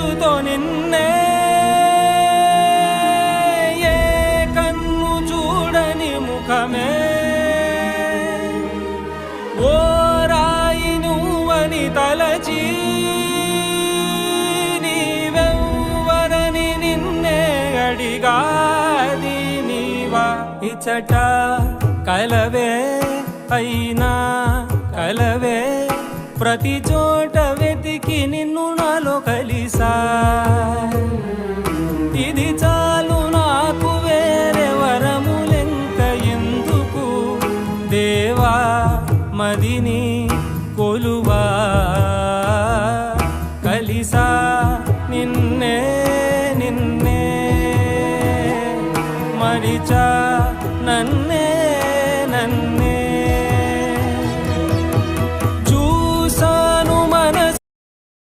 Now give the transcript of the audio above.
మనసుతో నిన్నే ఏ కన్ను చూడని ముఖమే ఓ రాయి నువ్వని తలచి నీవెవ్వరని నిన్నే అడిగాది నీవా ఇచ్చట కలవే అయినా కలవే ప్రతి చోట వెతికి నిన్ను నాలో కలిసా